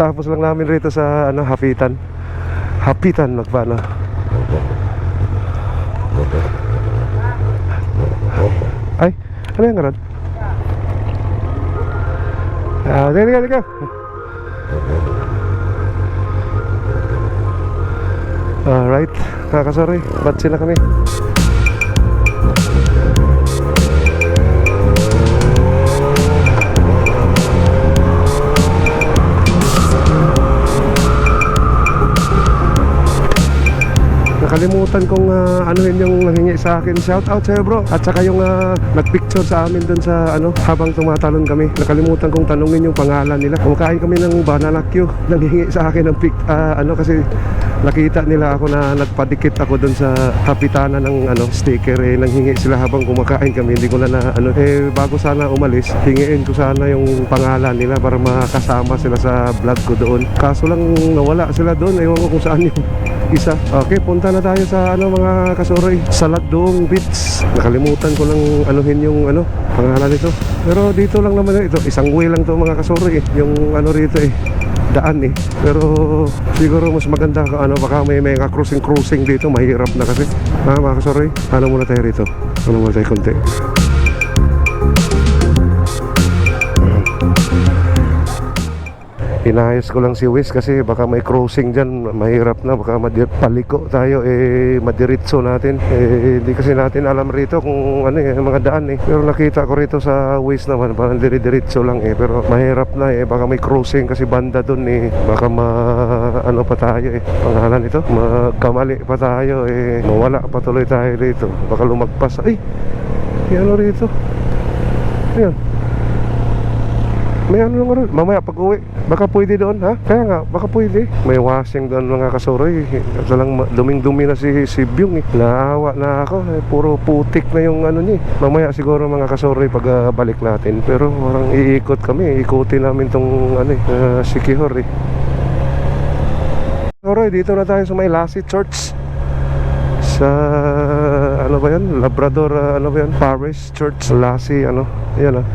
Tapos lang namin rito sa ano, Hapitan magpaano. Ay, ano yan karon? Teka. Alright, sorry, ba't sila kami? Nakalimutan kong anuhin yung nanghingi sa akin. Shout out sa'yo bro. At saka yung nagpicture sa amin dun sa ano, habang tumatalon kami. Nakalimutan kong tanungin yung pangalan nila. Kumakain kami ng banana Q. Nanghingi sa akin ng ano kasi nakita nila ako na nagpadikit ako dun sa hapitanan ng ano, sticker. Nanghingi sila habang kumakain kami. Hindi ko na ano. Bago sana umalis, hingiin ko sana yung pangalan nila para makasama sila sa vlog ko doon. Kaso lang nawala sila doon. Ewan ko kung saan yung isa. Okay, punta na tayo sa ano mga kasuroy, Saladong Beach. Nakalimutan ko lang anuhin yung ano, pangalan nito. Pero dito lang naman ito, isang way lang to mga kasuroy yung ano rito daan Pero siguro mas maganda ka ano, baka may cruising dito, mahirap na kasi. Mga kasuroy, ano muna tayo rito? Ano muna tayo konti? Inayos ko lang si Wiz kasi baka may crossing dyan, mahirap na, baka paliko tayo, madiritso natin. Hindi kasi natin alam rito kung ano mga daan Pero nakita ko rito sa Wiz naman, parang diretso lang pero mahirap na baka may crossing kasi banda dun baka ano pa tayo pangalan ito, magkamali pa tayo mawala pa tuloy tayo rito, baka lumagpas. Ay, ano rito? Ayan. May ano lang rin, mamaya pag uwi baka pwede doon ha? Kaya nga, baka pwede. May washing doon mga kasuroy. Salang duming-dumi na si Byung Naawa na ako puro putik na yung ano niya. Mamaya siguro mga kasuroy pag balik natin. Pero parang iikot kami, ikutin namin tong ano Sikihor Kasuroy, dito na tayo sa may Lassie Church. Sa ano ba yan? Labrador ano ba yan? Parish Church Lassie ano. Yan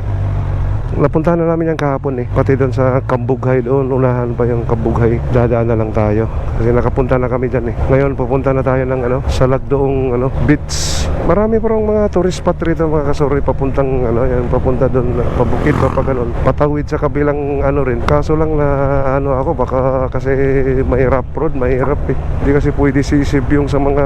Napuntahan na namin yan kahapon pati doon sa Kambughay doon, unahan pa yung Kambughay. Dadaan na lang tayo kasi nakapunta na kami dyan Ngayon pupunta na tayo ng ano, Saladong ano, Beach. Marami parang mga tourist spot rito mga kasuroy, papuntang ano yan, papunta doon, pabukid pa ganun, patawid sa kabilang ano rin. Kaso lang na ano ako, baka kasi may rough road, mahirap Hindi kasi pwede sisib yung sa mga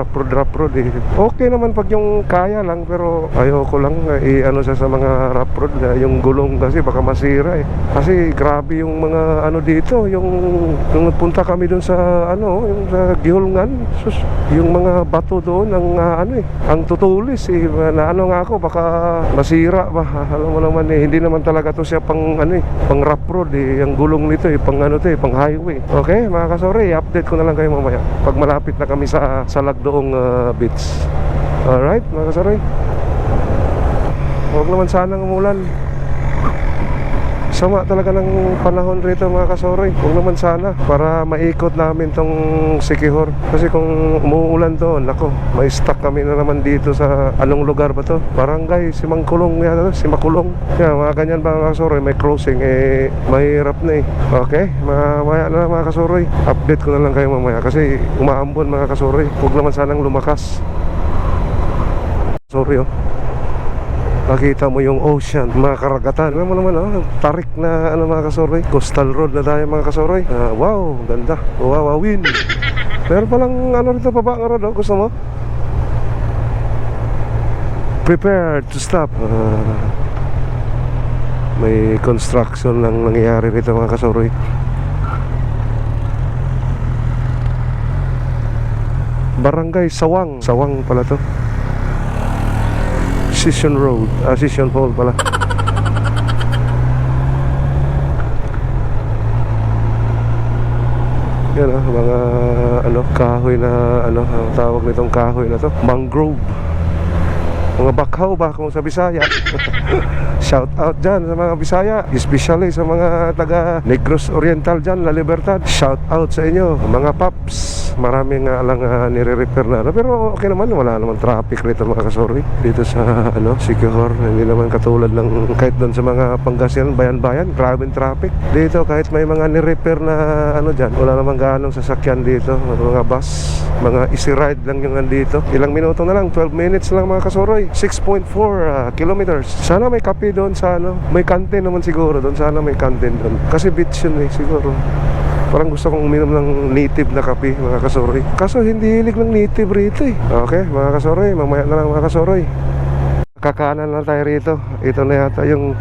rough road Okay naman pag yung kaya lang, pero ayoko lang ano sa mga rough road yung gulong kasi baka masira Kasi grabe yung mga ano dito, yung nagpunta kami doon sa ano, yung sa Gihulngan, yung mga bato doon ang ano ang tutulis na ano nga ako, baka masira ba. Alam mo naman hindi naman talaga to siya pang ano pang rough road yung gulong nito pang ano to pang highway. Okay mga kasuroy, update ko na lang kayo mamaya pag malapit na kami sa Saladong Beach. Alright mga kasuroy, huwag naman sanang umulan. Sama talaga ng panahon rito mga kasuroy. Huwag naman sana, para maikot namin tong Sikihor. Kasi kung umuulan to, nako, may stuck kami na naman dito sa anong lugar ba to? Barangay Simangkulong yan, Simakulong. Yan, mga ganyan ba mga kasuroy, may crossing mahirap na Okay, mamaya na mga kasuroy, update ko na lang kayo mamaya kasi umaambon mga kasuroy. Huwag naman sanang lumakas. Sorry Nakita mo yung ocean, mga karagatan. Alam mo naman tarik na ano mga kasuroy, coastal road na tayo mga kasuroy. Wow, ganda, wawawin. Pero palang ano rito pa ba ang road gusto mo? Prepare to stop. May construction lang nangyayari rito mga kasuroy. Barangay Sawang pala to. Session Road, Session Hall pala. Yan mga ano, kahoy na ano, ang tawag nitong kahoy na to, mangrove. Mga bakhaw ba kung sa Bisaya. Shout out dyan sa mga Bisaya, especially sa mga taga Negros Oriental dyan, La Libertad. Shout out sa inyo mga paps. Maraming lang nire-repair na ano. Pero okay naman, wala naman traffic rito mga kasuri. Dito sa Siquijor, hindi naman katulad ng kahit doon sa mga Pangasinan, bayan-bayan, grabing traffic. Dito kahit may mga nire-repair na dyan, wala namang ganong sasakyan dito. Mga bus, mga easy ride lang yung nandito. Ilang minuto na lang, 12 minutes lang mga kasuri. 6.4 kilometers. Sana may kape doon sa may kantin naman siguro doon. Sana may kantin doon. Kasi beach yun siguro. Parang gusto kong uminom ng native na kape mga kasuri. Kaso hindi hilig ng native rito Okay mga kasuri, mamaya na lang mga kasuri. Kakanan na tayo rito. Ito na yata yung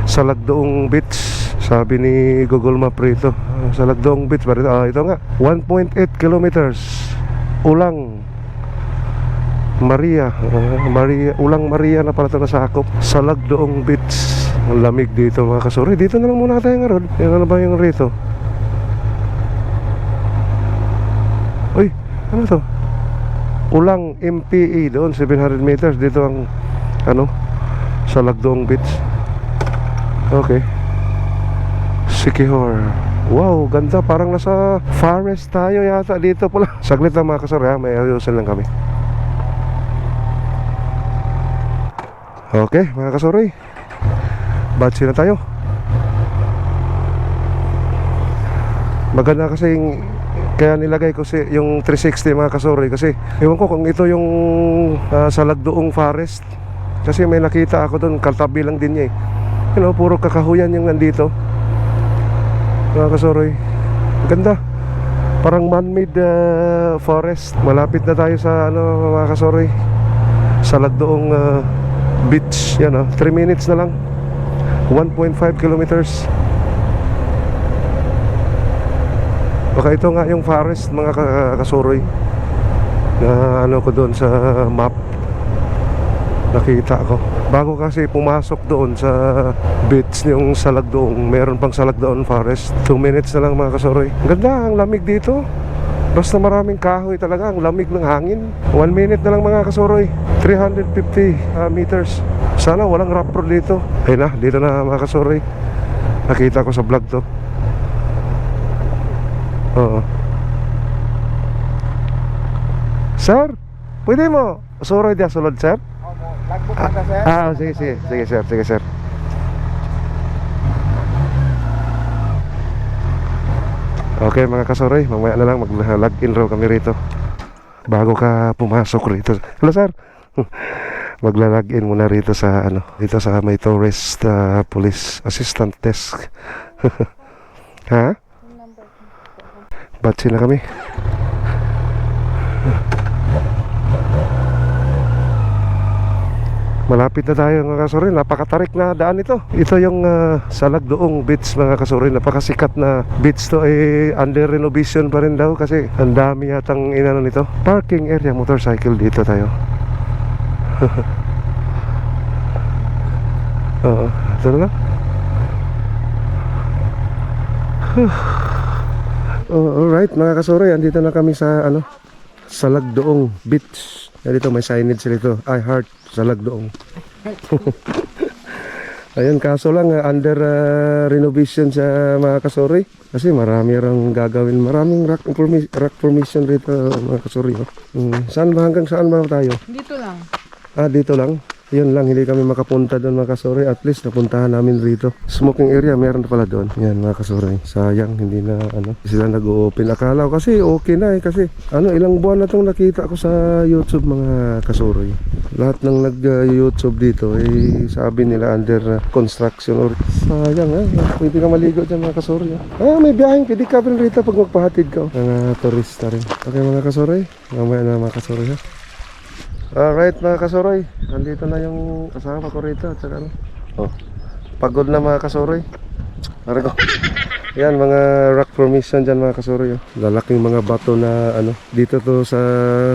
Salagdoong Beach. Sabi ni Google Map rito, Salagdoong Beach ba rito? Ito nga, 1.8 kilometers. Ulang Maria, Ulang Maria na pala ito nasakop. Salagdoong Beach. Ang lamig dito mga kasuri. Dito na lang muna tayo nga ron. Yung ano ba yung rito? Uy, ano to? Ulang MPE doon, 700 meters. Dito ang Salagdoong Beach. Okay. Siquijor. Wow, ganda. Parang nasa forest tayo yata dito pala. Saglit lang mga kasuri, may ayusin lang kami. Okay, mga kasuri, batsi na tayo. Maganda kasi kaya nilagay ko yung 360 mga kasuri. Kasi ewan ko kung ito yung Salagdoong Forest. Kasi may nakita ako doon, kaltabi lang din niya puro kakahuyan yung nandito mga kasuri. Ganda. Parang man-made forest. Malapit na tayo sa mga kasuri, Salagdoong Beach. Yan 3 minutes na lang, 1.5 kilometers. Baka ito nga yung forest mga kasuri na ko doon sa map. Nakita ko bago kasi pumasok doon sa beach yung Salagdoong. Meron pang Salagdoong Forest. 2 minutes na lang mga kasuri. Ganda, ang lamig dito. Basta maraming kahoy talaga, ang lamig ng hangin. 1 minute na lang mga kasuri, 350 meters. Sana walang rough road dito. Ayun na, dito na mga kasuri. Nakita ko sa vlog to. Oo. Sir, pwede mo suroy dia sulod sir? Lagbo ka na, sir? Sige sir, sige sir. Okay mga kasuri, mamaya na lang mag-login raw kami rito bago ka pumasok rito. Hello sir. Magla-login muna rito sa dito sa may tourist police assistant desk. Ha? Batsi na kami. Malapit na tayo mga kasuri. Napakatarik na daan ito. Ito yung Salagdoong Beach mga kasuri. Napakasikat na beach to. Under renovation pa rin daw kasi ang dami yatang nito. Parking area, motorcycle dito tayo. Oo, ito na lang. Alright mga kasuri, andito na kami sa Salagdoong Beach. Dito may signage dito, I heart Salagdoong. Ayun, kaso lang under renovation sa mga kasuri. Kasi marami rang gagawin, maraming rock formation rito mga kasuri. Saan ba, hanggang saan ba tayo? Dito lang. Dito lang. Yun lang, hindi kami makapunta doon mga kasuri. At least napuntahan namin rito. Smoking area meron pala doon. Yan mga kasuri, sayang hindi na sila nag-open. Akala ko kasi okay na kasi ilang buwan na itong nakita ko sa YouTube mga kasuri. Lahat ng nag-YouTube dito sabi nila under construction or sayang pwede ka maligo dyan mga kasuri. May biyaheng pwede ka rin rito pag magpahatid ka mga turista rin. Okay mga kasuri, mamaya na mga kasuri ha. Alright mga kasuri, nandito na yung kasama ko rito at saka pagod na mga kasuri. Yan mga rock formation dyan mga kasuri. Lalaking mga bato na dito to sa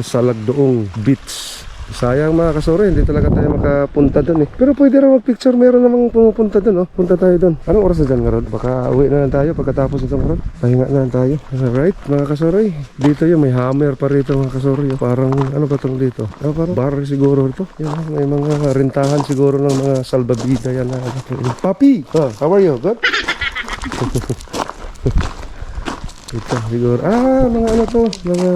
Salagdoong Beach. Sayang mga kasuri, hindi talaga tayo makapunta doon Pero pwede rin mag-picture, meron namang pumupunta doon Punta tayo doon. Anong oras na dyan nga Rod? Baka uwi na lang tayo pagkatapos itong Rod. Pahinga na lang tayo. Alright mga kasuri, dito may hammer pa rito mga kasuri. Parang ano ba itong dito? Parang bar siguro ito. Yan, may mga rintahan siguro ng mga salbabida yan Papi! How are you? Good? Ito siguro. Mga ano to. Mga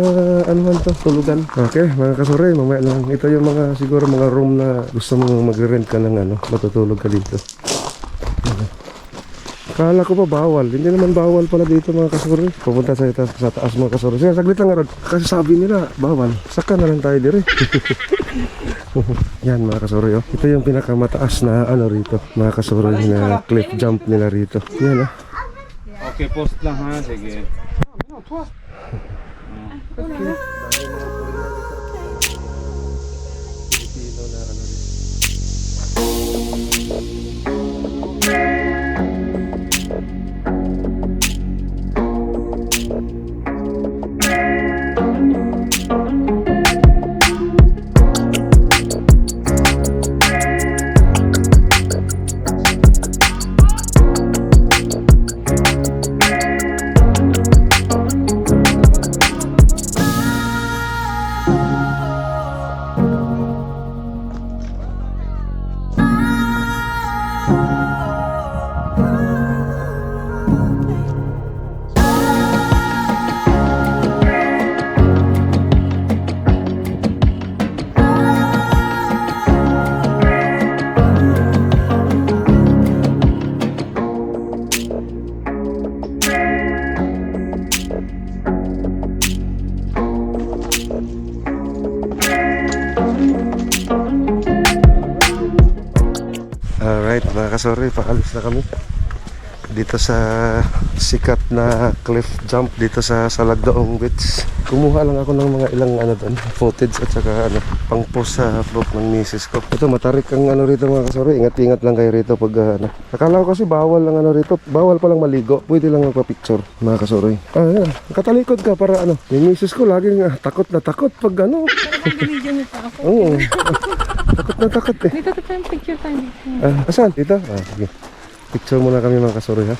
anuhan to. Tulugan. Okay, mga kasuri. Mamaya lang. Ito yung mga siguro mga room na gusto mong magre-rent ka ng ano. Matutulog ka dito. Kala ko pa bawal. Hindi naman bawal pala dito mga kasuri. Pupunta sa taas mga kasuri. Sige, saglit lang Arod. Kasi sabi nila bawal. Saka na lang tayo dire. Yan mga kasuri. Oh. Ito yung pinakamataas na ano rito. Mga kasuri na cliff jump nila rito. Yan ah. Okay, post lang ha. Sige. Alright mga kasori, paalis na kami dito sa sikat na cliff jump dito sa Salagdaong Beach. Kumuha lang ako ng mga ilang ano doon, footage at saka ano, pang post sa vlog ng misis ko. Ito matarik ang ano rito mga kasori, ingat-ingat lang kayo rito pag ano. Akala ko kasi bawal lang ano rito, bawal pa lang maligo, pwede lang magpa-picture mga kasori. Yan, katalikod ka para ano, yung misis ko laging takot na takot pag ano. Nag-video mo pa ako. Oo. Takot na takot eh. Dito tayong picture tayo dito. Asan? Dito? Sige. Picture muna kami mga kasuri ha.